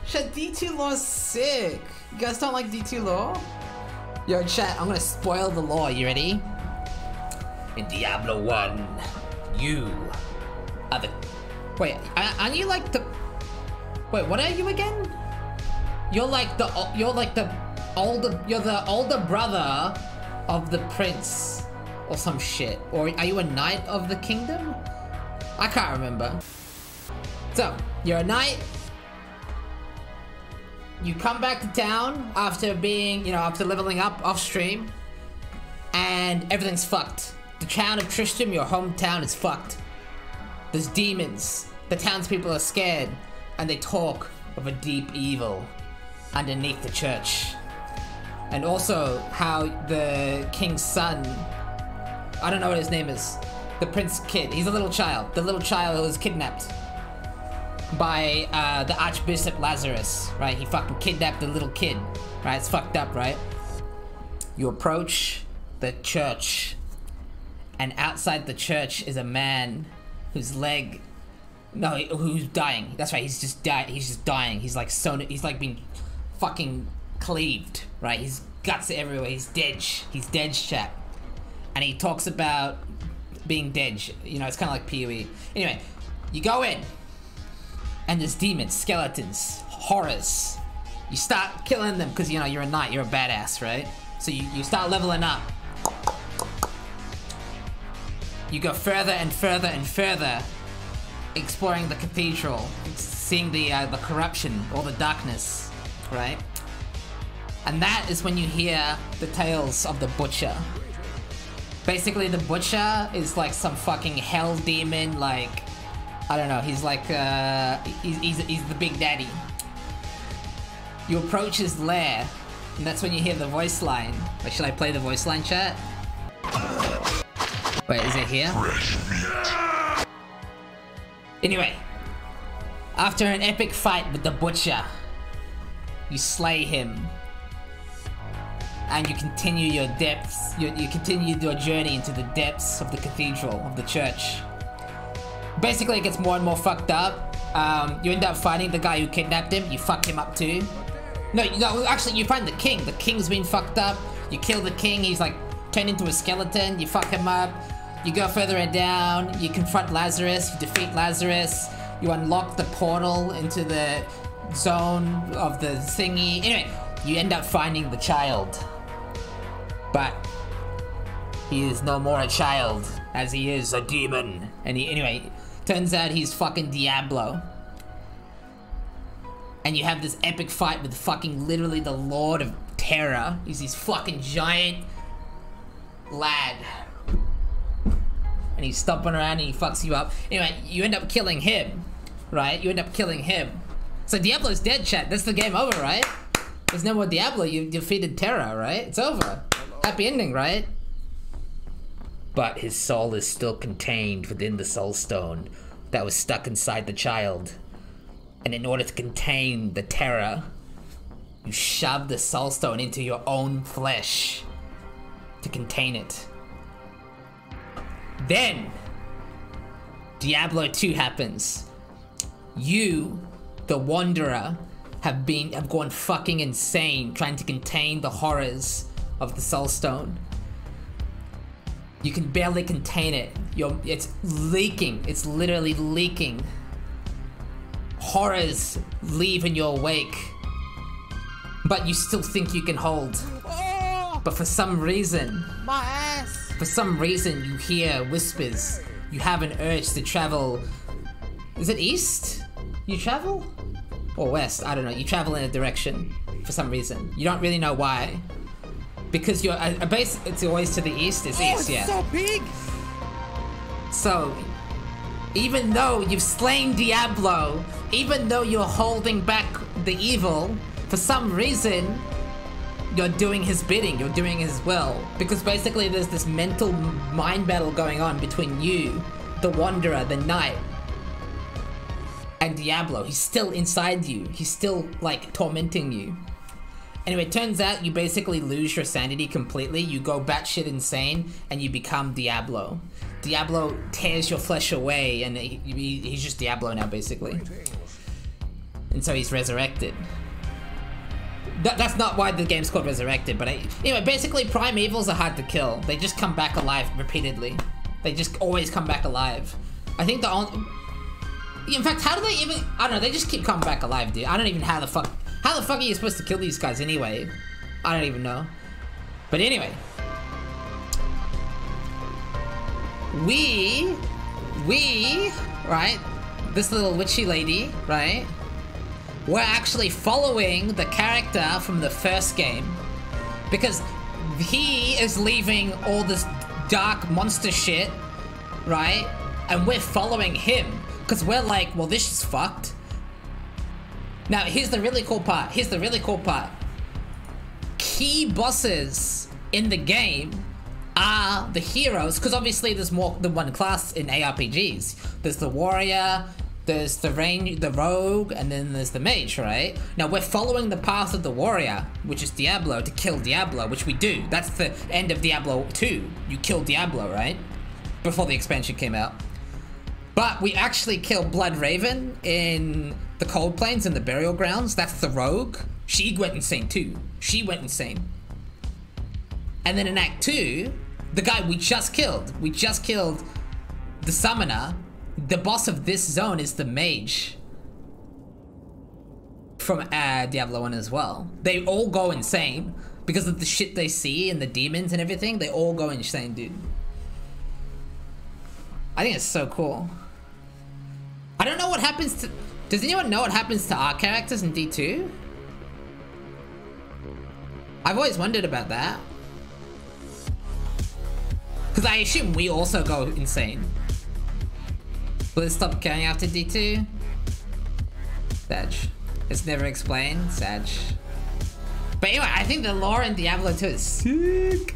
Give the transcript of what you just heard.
Shit, D2 lore is sick. You guys don't like D2 lore? Yo, chat, I'm gonna spoil the lore. You ready? In Diablo 1, you are the... Wait, aren't you like the... Wait, what are you again? You're the older brother of the prince or some shit. Or are you a knight of the kingdom? I can't remember. So, you're a knight. You come back to town after being, you know, after leveling up off stream, and everything's fucked. The town of Tristram, your hometown, is fucked. There's demons. The townspeople are scared, and they talk of a deep evil underneath the church. And also how the king's son, I don't know what his name is, the prince kid, he's a little child. The little child who was kidnapped by the Archbishop Lazarus, right? He fucking kidnapped the little kid, right? It's fucked up, right? You approach the church, and outside the church is a man whose leg, no, who's dying. That's right, he's just dying. He's like being fucking cleaved, right? His guts are everywhere. He's dead. He's dead, chat. And he talks about being dead. You know, it's kind of like PoE. Anyway, you go in, and there's demons, skeletons, horrors. You start killing them because, you know, you're a knight, you're a badass, right? So you start leveling up. You go further and further and further, exploring the cathedral, seeing the corruption, all the darkness, right? And that is when you hear the tales of the Butcher. Basically, the Butcher is like some fucking hell demon, like, I don't know, he's like, he's the big daddy. You approach his lair, and that's when you hear the voice line. Like, should I play the voice line, chat? Wait, is it here? Anyway, after an epic fight with the Butcher, you slay him, and you continue your depths. You continue your journey into the depths of the cathedral, of the church. Basically, it gets more and more fucked up. You end up fighting the guy who kidnapped him. You fuck him up too. No, actually, you find the king. The king's been fucked up. You kill the king. He's like turned into a skeleton. You fuck him up. You go further down. You confront Lazarus. You defeat Lazarus. You unlock the portal into the zone of the thingy. Anyway, you end up finding the child. But he is no more a child, as he is a demon. And anyway, turns out he's fucking Diablo. And you have this epic fight with fucking literally the Lord of Terror. He's this fucking giant lad. And he's stomping around and he fucks you up. Anyway, you end up killing him, right? You end up killing him. So Diablo's dead, chat. That's the game over, right? There's no more Diablo. You defeated Terror, right? It's over. Happy ending, right? But his soul is still contained within the soul stone that was stuck inside the child. And in order to contain the terror, you shove the soul stone into your own flesh to contain it. Then Diablo 2 happens. You, the Wanderer, have gone fucking insane trying to contain the horrors of the soul stone. You can barely contain it. It's leaking. It's literally leaking. Horrors leave in your wake. But you still think you can hold. But for some reason, My ass! for some reason you hear whispers. You have an urge to travel. Is it east? You travel? Or west? I don't know. You travel in a direction for some reason. You don't really know why. Because you're a base, it's always to the east. It's east, yeah. It's so big! So, even though you've slain Diablo, even though you're holding back the evil, for some reason, you're doing his bidding, you're doing his will. Because basically there's this mental mind battle going on between you, the Wanderer, the Knight, and Diablo. He's still inside you. He's still, like, tormenting you. Anyway, it turns out you basically lose your sanity completely. You go batshit insane, and you become Diablo. Diablo tears your flesh away, and he's just Diablo now, basically. and so he's resurrected. That's not why the game's called Resurrected, but anyway, basically Primevals are hard to kill. They just come back alive repeatedly. They just always come back alive. I think the only... In fact, how do they even... I don't know, they just keep coming back alive, dude. I don't even how the fuck are you supposed to kill these guys anyway? I don't even know. But anyway. We, right? This little witchy lady, right? We're actually following the character from the first game because he is leaving all this dark monster shit, right? And we're following him because we're like, well, this is fucked. Now, here's the really cool part. Key bosses in the game are the heroes, because obviously there's more than one class in ARPGs. There's the warrior, there's the rogue, and then there's the mage, right? Now we're following the path of the warrior, which is Diablo, to kill Diablo, which we do. That's the end of Diablo 2. You kill Diablo, right? Before the expansion came out. But we actually kill Blood Raven in the Cold Plains and the Burial Grounds. That's the rogue. She went insane too. She went insane. And then in Act 2, the guy we just killed the summoner. The boss of this zone is the mage from Diablo 1 as well. They all go insane because of the shit they see and the demons and everything. They all go insane, dude. I think it's so cool. I don't know what happens to... Does anyone know what happens to our characters in D2? I've always wondered about that. Because I assume we also go insane. Will it stop going after D2? Sag. It's never explained. Sag. But anyway, I think the lore in Diablo 2 is sick.